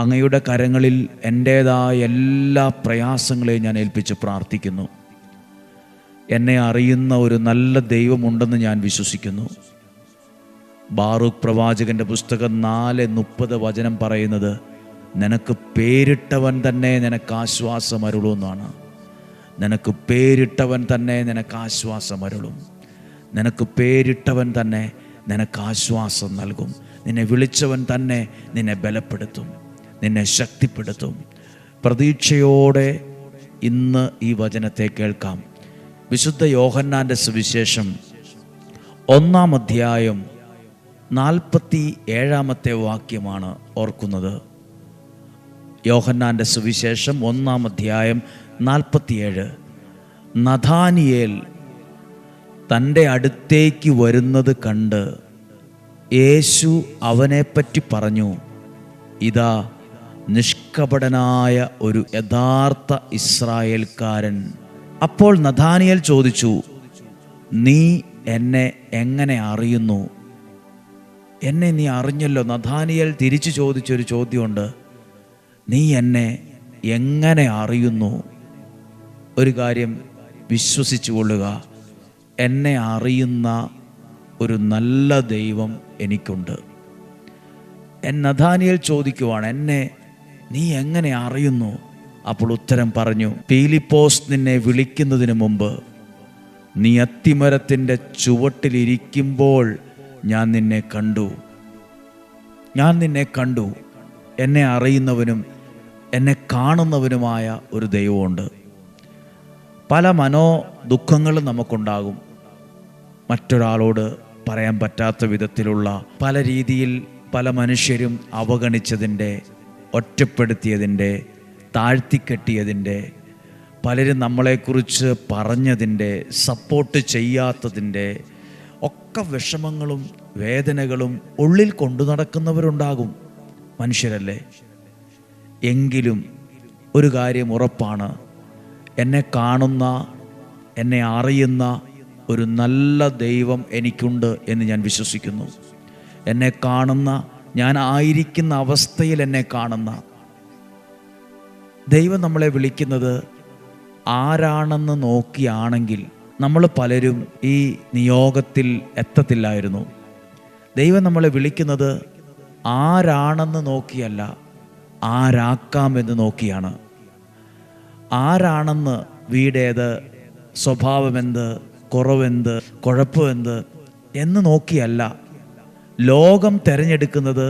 അങ്ങയുടെ കരങ്ങളിൽ എൻ്റേതായ എല്ലാ പ്രയാസങ്ങളെയും ഞാൻ ഏൽപ്പിച്ച് പ്രാർത്ഥിക്കുന്നു. എന്നെ അറിയുന്ന ഒരു നല്ല ദൈവമുണ്ടെന്ന് ഞാൻ വിശ്വസിക്കുന്നു. ബാറൂക്ക് പ്രവാചകൻ്റെ പുസ്തകം 4:30 പറയുന്നത്, നിനക്ക് പേരിട്ടവൻ തന്നെ നിനക്ക് ആശ്വാസം അരുളുമെന്നാണ്. നിനക്ക് പേരിട്ടവൻ തന്നെ നിനക്ക് ആശ്വാസം അരുളും. നിനക്ക് പേരിട്ടവൻ തന്നെ നിനക്ക് ആശ്വാസം നൽകും. നിന്നെ വിളിച്ചവൻ തന്നെ നിന്നെ ബലപ്പെടുത്തും, നിന്നെ ശക്തിപ്പെടുത്തും. പ്രതീക്ഷയോടെ ഇന്ന് ഈ വചനത്തെ കേൾക്കാം. വിശുദ്ധ യോഹന്നാൻ്റെ സുവിശേഷം 1-ാം അധ്യായം 47-ാമത്തെ വാക്യമാണ് ഓർക്കുന്നത്. യോഹന്നാൻ്റെ സുവിശേഷം 1-ാം അധ്യായം 47. നഥാനിയേൽ തൻ്റെ അടുത്തേക്ക് വരുന്നത് കണ്ട് യേശു അവനെപ്പറ്റി പറഞ്ഞു, ഇതാ നിഷ്കപടനായ ഒരു യഥാർത്ഥ ഇസ്രായേൽക്കാരൻ. അപ്പോൾ നഥാനിയേൽ ചോദിച്ചു, നീ എന്നെ എങ്ങനെ അറിയുന്നു? എന്നെ നീ അറിഞ്ഞല്ലോ. നഥാനിയേൽ തിരിച്ചു ചോദിച്ചൊരു ചോദ്യമുണ്ട്, നീ എന്നെ എങ്ങനെ അറിയുന്നു? ഒരു കാര്യം വിശ്വസിച്ചു കൊള്ളുക, എന്നെ അറിയുന്ന ഒരു നല്ല ദൈവം എനിക്കുണ്ട്. നഥാനിയേൽ ചോദിക്കുവാണ്, എന്നെ നീ എങ്ങനെ അറിയുന്നു? അപ്പോൾ ഉത്തരം പറഞ്ഞു, പീലിപ്പോസ് നിന്നെ വിളിക്കുന്നതിന് മുമ്പ് നീ അത്തിമരത്തിൻ്റെ ചുവട്ടിലിരിക്കുമ്പോൾ ഞാൻ നിന്നെ കണ്ടു. എന്നെ അറിയുന്നവനും എന്നെ കാണുന്നവനുമായ ഒരു ദൈവമുണ്ട്. പല മനോദുഃഖങ്ങളും നമുക്കുണ്ടാകും. മറ്റൊരാളോട് പറയാൻ പറ്റാത്ത വിധത്തിലുള്ള പല രീതിയിൽ പല മനുഷ്യരും അവഗണിച്ചതിൻ്റെ, ഒറ്റപ്പെടുത്തിയതിൻ്റെ, താഴ്ത്തിക്കെട്ടിയതിൻ്റെ, പലരും നമ്മളെക്കുറിച്ച് പറഞ്ഞതിൻ്റെ, സപ്പോർട്ട് ചെയ്യാത്തതിൻ്റെ ഒക്കെ വിഷമങ്ങളും വേദനകളും ഉള്ളിൽ കൊണ്ടു നടക്കുന്നവരുണ്ടാകും. മനുഷ്യരല്ലേ? എങ്കിലും ഒരു കാര്യം ഉറപ്പാണ്, എന്നെ കാണുന്ന, എന്നെ അറിയുന്ന ഒരു നല്ല ദൈവം എനിക്കുണ്ട് എന്ന് ഞാൻ വിശ്വസിക്കുന്നു. എന്നെ കാണുന്ന, ഞാൻ ആയിരിക്കുന്ന അവസ്ഥയിൽ എന്നെ കാണുന്ന ദൈവം നമ്മളെ വിളിക്കുന്നത് ആരാണെന്ന് നോക്കിയാണെങ്കിൽ നമ്മൾ പലരും ഈ നിയോഗത്തിൽ എത്തത്തില്ലായിരുന്നു. ദൈവം നമ്മളെ വിളിക്കുന്നത് ആരാണെന്ന് നോക്കിയല്ല, ആരാക്കാമെന്ന് നോക്കിയാണ്. ആരാണെന്ന്, വീടേത്, സ്വഭാവമെന്ത്, കുറവെന്ത്, കുഴപ്പമെന്ത് എന്ന് നോക്കിയല്ല. ലോകം തിരഞ്ഞെടുക്കുന്നത്